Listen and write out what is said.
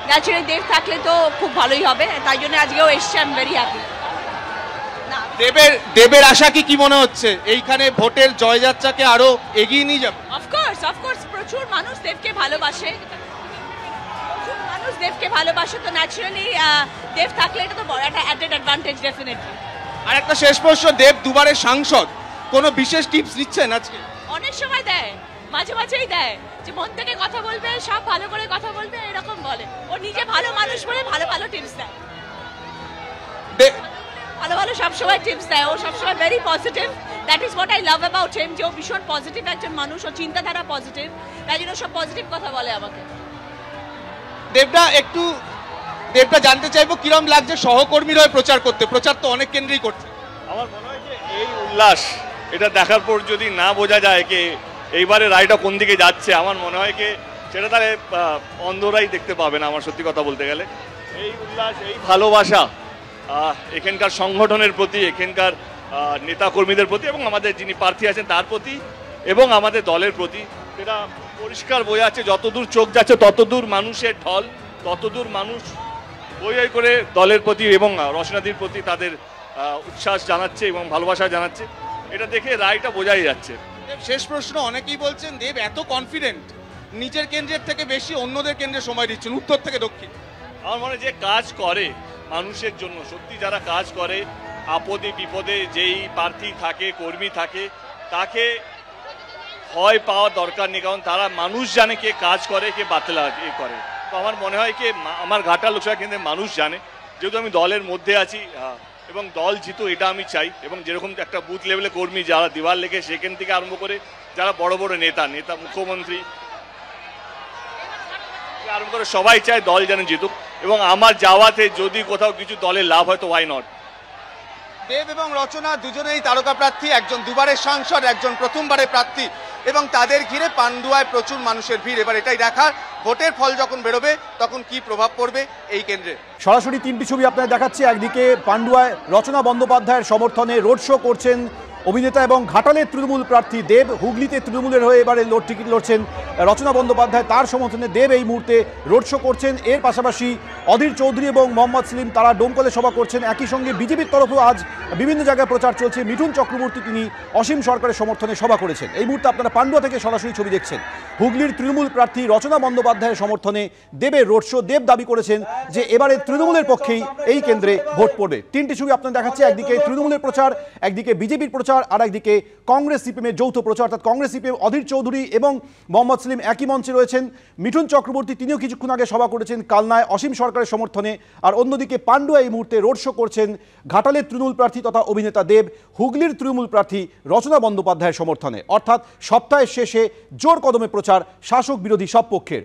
Naturally দেব থাকলে তো খুব ভালোই হবে, তাই জন্য আজকেও এসছে। I am very happy. দেবের আশা কি মনে হচ্ছে এইখানে ভোটের জয়যাত্রাকে আরো এগিয়ে নিয়ে যাবে? অফকোর্স প্রচুর মানুষ দেবকে ভালোবাসে, দেবকে ভালোবাসে, তো ন্যাচারালি দেব থাকলে এটা তো বড় একটা অ্যাডেড অ্যাডভান্টেজ ডেফিনেটলি। আর একটা শেষ প্রশ্ন, দেব দুবারের সাংসদ, কোনো বিশেষ টিপস নিচ্ছেন আজকে? অনেক সময় দেয়, মাঝে মাঝেই দেয় যে মন থেকে কথা বলবে, সব ভালো করে কথা বলবে, এরকম বলে। ও নিজে ভালো মানুষ বলে ভালো ভালো টিপস দেয়, ভালো ভালো সবসময় টিপস দেয়। ও সবসময় very positive, that is what I love about him, যে ও ভীষণ পজিটিভ একজন মানুষ, ও চিন্তাধারা পজিটিভ, তাই জন্য সব পজিটিভ কথা বলে আমাকে। দেবটা জানতে চাইবো কিরম লাগছে সহকর্মীর হয়ে প্রচার করতে? প্রচার তো অনেক কেন্দ্রেই করছে। আমার মনে হয় যে এই উল্লাস এটা দেখার পর যদি না বোঝা যায় যে এইবারে রায়টা কোন দিকে যাচ্ছে, আমার মনে হয় কি সেটা তাহলে অন্ধরাই দেখতে পাবে না। আমার সত্যি কথা বলতে গেলে এই উল্লাস, এই ভালোবাসা এখানকার সংগঠনের প্রতি, এখানকার নেতাকর্মীদের প্রতি এবং আমাদের যিনি প্রার্থী আছেন তার প্রতি এবং আমাদের দলের প্রতি, সেটা পরিষ্কার বোঝা যাচ্ছে। যতদূর চোখ যাচ্ছে ততদূর মানুষের ঢল, ততদূর মানুষ বই করে দলের প্রতি এবং রচনাদির প্রতি তাদের উচ্ছ্বাস জানাচ্ছে এবং ভালোবাসা জানাচ্ছে। এটা দেখে রায়টা বোঝাই যাচ্ছে। শেষ প্রশ্ন, অনেকেই বলছেন দেব এত কনফিডেন্ট, নিজের কেন্দ্রের থেকে বেশি অন্যদের কেন্দ্রে সময় দিচ্ছেন, উত্তর থেকে দক্ষিণ। আমার মনে হয় যে কাজ করে মানুষের জন্য, সত্যি যারা কাজ করে, আপদে বিপদে যেই প্রার্থী থাকে, কর্মী থাকে, তাকে ভয় পাওয়ার দরকার নেই, কারণ তারা মানুষ জানে কে কাজ করে, কে বাতলা করে। তো আমার মনে হয় কি আমার ঘাটাল লোকসভা কেন্দ্রের মানুষ জানে, যেহেতু আমি দলের মধ্যে আছি এবং দল জিতো এটা আমি চাই। এবং যেরকম একটা বুথ লেভেলে কর্মী যারা দিওয়াল লেগে, সেখান থেকে আরম্ভ করে যারা বড় বড় নেতা মুখ্যমন্ত্রী আরম্ভ করে সবাই চায় দল যেন জিতুক, এবং আমার যাওয়াতে যদি কোথাও কিছু দলের লাভ হয় তো ওয়াই নট। দেব এবং রচনা দুজনেই তারকা প্রার্থী, একজন দুবারের সাংসদ, একজন প্রথমবারের প্রার্থী, এবং তাদের ঘিরে পান্ডুয়ায় প্রচুর মানুষের ভিড়। এবার এটাই দেখার ভোটের ফল যখন বেরোবে তখন কি প্রভাব পড়বে এই কেন্দ্রে। সরাসরি তিনটি ছবি আপনাদের দেখাচ্ছি। একদিকে পান্ডুয়ায় রচনা বন্দ্যোপাধ্যায়ের সমর্থনে রোড শো করছেন অভিনেতা এবং ঘাটালের তৃণমূল প্রার্থী দেব। হুগলিতে তৃণমূলের হয়ে এবারে টিকিট লড়ছেন রচনা বন্দ্যোপাধ্যায়, তার সমর্থনে দেব এই মুহূর্তে রোড শো করছেন। এর পাশাপাশি অধীর চৌধুরী এবং মোহাম্মদ সেলিম তারা ডোমকলে সভা করছেন। একই সঙ্গে বিজেপির তরফেও আজ বিভিন্ন জায়গায় প্রচার চলছে। মিঠুন চক্রবর্তী তিনি অসীম সরকারের সমর্থনে সভা করেছেন। এই মুহূর্তে আপনারা পান্ডুয়া থেকে সরাসরি ছবি দেখছেন। হুগলির তৃণমূল প্রার্থী রচনা বন্দ্যোপাধ্যায়ের সমর্থনে দেবের রোড শো। দেব দাবি করেছেন যে এবারে তৃণমূলের পক্ষেই এই কেন্দ্রে ভোট পড়বে। তিনটি ছবি আপনারা দেখাচ্ছে, একদিকে তৃণমূলের প্রচার, একদিকে বিজেপির প্রচার, আর একদিকে কংগ্রেস সিপিএমের যৌথ প্রচার। অর্থাৎ কংগ্রেস সিপিএম অধীর চৌধুরী এবং মোহাম্মদ সেলিম একই মঞ্চে রয়েছেন। মিঠুন চক্রবর্তী তিনিও কিছুক্ষণ আগে সভা করেছেন কালনায় অসীম সরকারের সমর্থনে। আর অন্যদিকে পান্ডুয়া এই মুহূর্তে রোড শো করছেন ঘাটালের তৃণমূল প্রার্থী তথা অভিনেতা দেব, হুগলির তৃণমূল প্রার্থী রচনা বন্দ্যোপাধ্যায়ের সমর্থনে। অর্থাৎ সপ্তাহের শেষে জোর কদমে প্রচার শাসক বিরোধী সব পক্ষের।